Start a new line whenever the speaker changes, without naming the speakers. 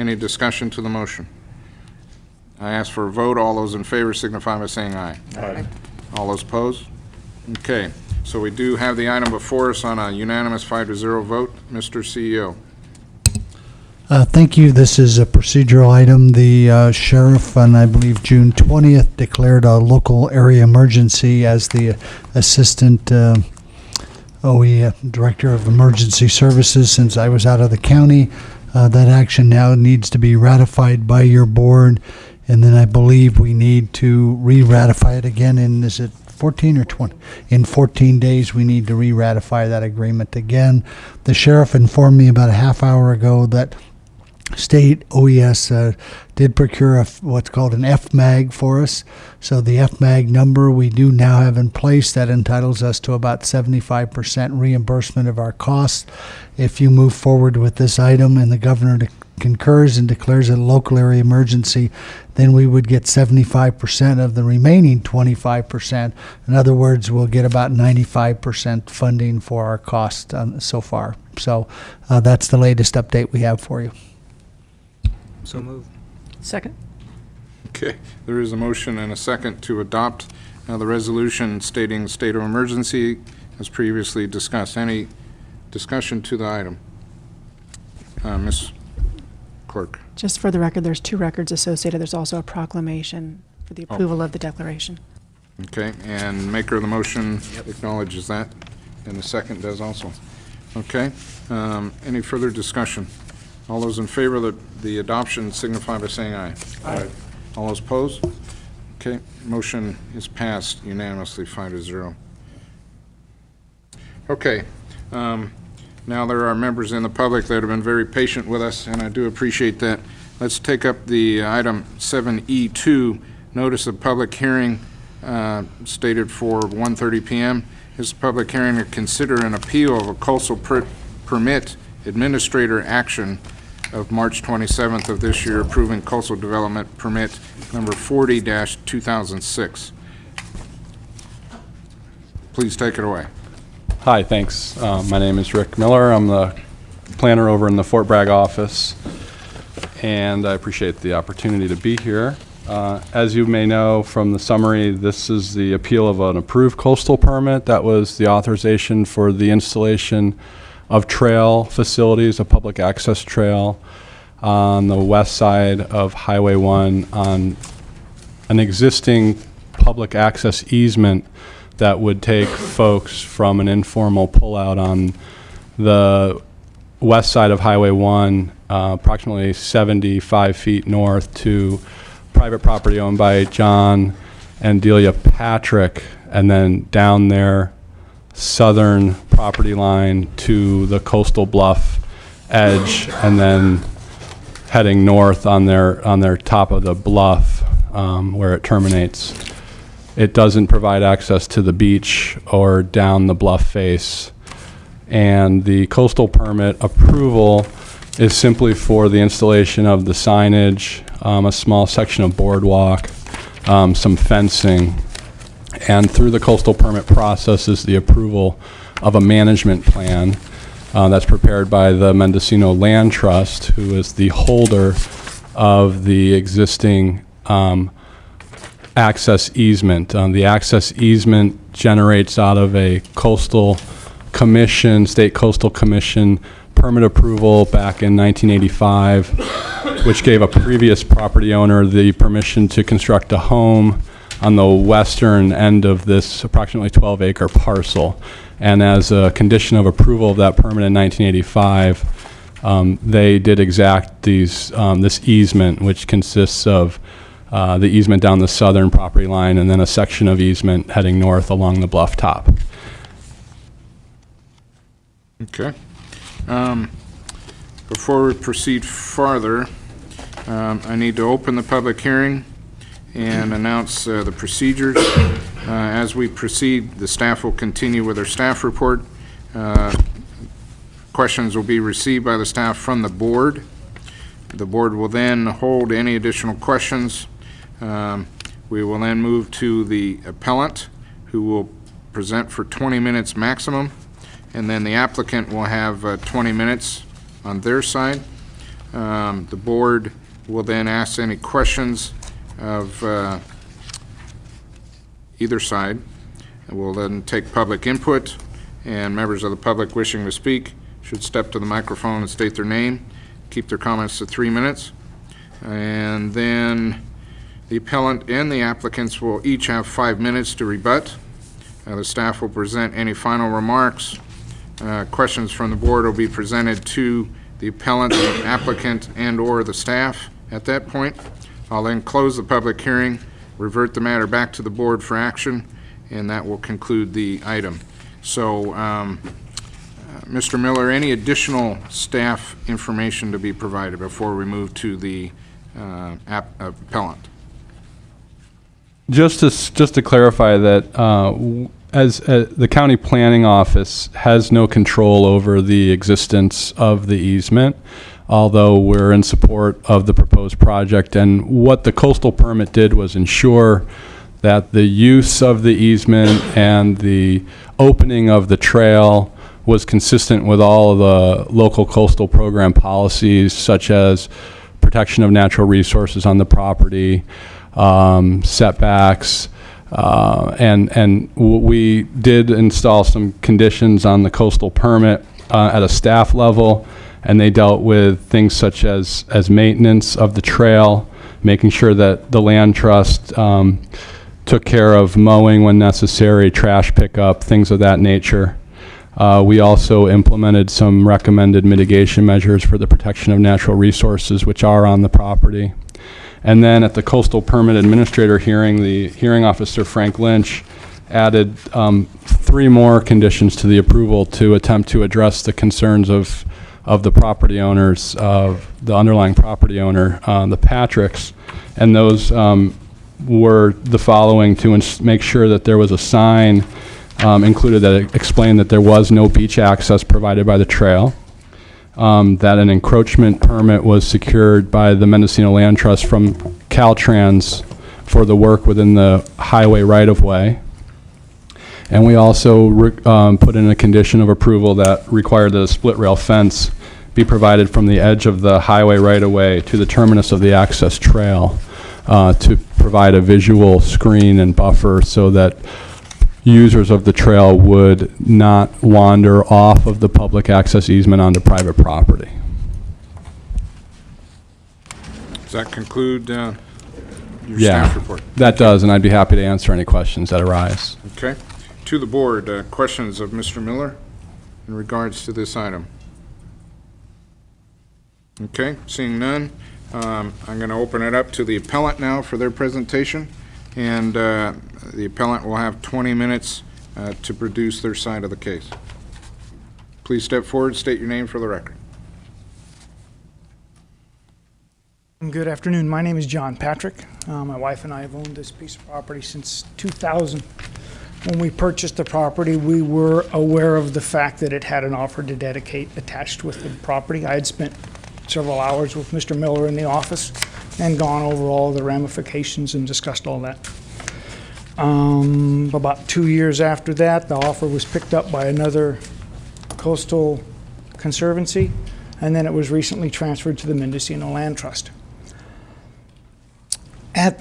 Any discussion to the motion? I ask for a vote. All those in favor signify by saying aye.
Aye.
All those opposed? Okay, so we do have the item before us on a unanimous 5-0 vote. Mr. CEO.
Thank you. This is a procedural item. The sheriff, on I believe June 20th, declared a local area emergency as the assistant OE director of emergency services since I was out of the county. That action now needs to be ratified by your board, and then I believe we need to re-ratify it again in, is it 14 or 20? In 14 days, we need to re-ratify that agreement again. The sheriff informed me about a half hour ago that state OES did procure what's called an FMAG for us. So the FMAG number we do now have in place that entitles us to about 75% reimbursement of our costs. If you move forward with this item and the governor concurs and declares it a local area emergency, then we would get 75% of the remaining 25%. In other words, we'll get about 95% funding for our costs so far. So that's the latest update we have for you.
So moved.
Second.
Okay, there is a motion and a second to adopt the resolution stating state of emergency as previously discussed. Any discussion to the item? Ms. Clerk.
Just for the record, there's 2 records associated. There's also a proclamation for the approval of the declaration.
Okay, and maker of the motion acknowledges that, and the second does also. Okay, any further discussion? All those in favor of the adoption signify by saying aye.
Aye.
All those opposed? Okay, motion is passed unanimously, 5-0. Okay, now there are members in the public that have been very patient with us, and I do appreciate that. Let's take up the item 7E2, notice of public hearing stated for 1:30 p.m. This is a public hearing to consider an appeal of a coastal permit administrator action of March 27th of this year, approving coastal development permit number 40-2006. Please take it away.
Hi, thanks. My name is Rick Miller. I'm the planner over in the Fort Bragg office, and I appreciate the opportunity to be here. As you may know from the summary, this is the appeal of an approved coastal permit. That was the authorization for the installation of trail facilities, a public access trail on the west side of Highway 1 on an existing public access easement that would take folks from an informal pullout on the west side of Highway 1, approximately 75 feet north, to private property owned by John and Delia Patrick, and then down their southern property line to the coastal bluff edge, and then heading north on their top of the bluff where it terminates. It doesn't provide access to the beach or down the bluff face. And the coastal permit approval is simply for the installation of the signage, a small section of boardwalk, some fencing, and through the coastal permit process is the approval of a management plan that's prepared by the Mendocino Land Trust, who is the holder of the existing access easement. The access easement generates out of a coastal commission, state coastal commission permit approval back in 1985, which gave a previous property owner the permission to construct a home on the western end of this approximately 12-acre parcel. And as a condition of approval of that permit in 1985, they did exact this easement, which consists of the easement down the southern property line and then a section of easement heading north along the bluff top.
Okay. Before we proceed farther, I need to open the public hearing and announce the procedures. As we proceed, the staff will continue with their staff report. Questions will be received by the staff from the board. The board will then hold any additional questions. We will then move to the appellant, who will present for 20 minutes maximum, and then the applicant will have 20 minutes on their side. The board will then ask any questions of either side. And we'll then take public input, and members of the public wishing to speak should step to the microphone and state their name, keep their comments to 3 minutes. And then the appellant and the applicants will each have 5 minutes to rebut. The staff will present any final remarks. Questions from the board will be presented to the appellant, the applicant, and/or the staff at that point. I'll then close the public hearing, revert the matter back to the board for action, and that will conclude the item. So, Mr. Miller, any additional staff information to be provided before we move to the appellant?
Just to clarify that, as the county planning office has no control over the existence of the easement, although we're in support of the proposed project. And what the coastal permit did was ensure that the use of the easement and the opening of the trail was consistent with all of the local coastal program policies, such as protection of natural resources on the property, setbacks, and we did install some conditions on the coastal permit at a staff level, and they dealt with things such as maintenance of the trail, making sure that the land trust took care of mowing when necessary, trash pickup, things of that nature. We also implemented some recommended mitigation measures for the protection of natural resources, which are on the property. And then at the coastal permit administrator hearing, the hearing officer, Frank Lynch, added 3 more conditions to the approval to attempt to address the concerns of the property owners, of the underlying property owner, the Patricks. And those were the following: to make sure that there was a sign included that explained that there was no beach access provided by the trail, that an encroachment permit was secured by the Mendocino Land Trust from Caltrans for the work within the highway right-of-way. And we also put in a condition of approval that required that a split rail fence be provided from the edge of the highway right-of-way to the terminus of the access trail to provide a visual screen and buffer so that users of the trail would not wander off of the public access easement onto private property.
Does that conclude your staff report?
That does, and I'd be happy to answer any questions that arise.
Okay. To the board, questions of Mr. Miller in regards to this item? Okay, seeing none, I'm going to open it up to the appellant now for their presentation, and the appellant will have 20 minutes to produce their side of the case. Please step forward, state your name for the record.
Good afternoon. My name is John Patrick. My wife and I have owned this piece of property since 2000. When we purchased the property, we were aware of the fact that it had an offer to dedicate attached with the property. I had spent several hours with Mr. Miller in the office and gone over all the ramifications and discussed all that. About 2 years after that, the offer was picked up by another coastal conservancy, and then it was recently transferred to the Mendocino Land Trust.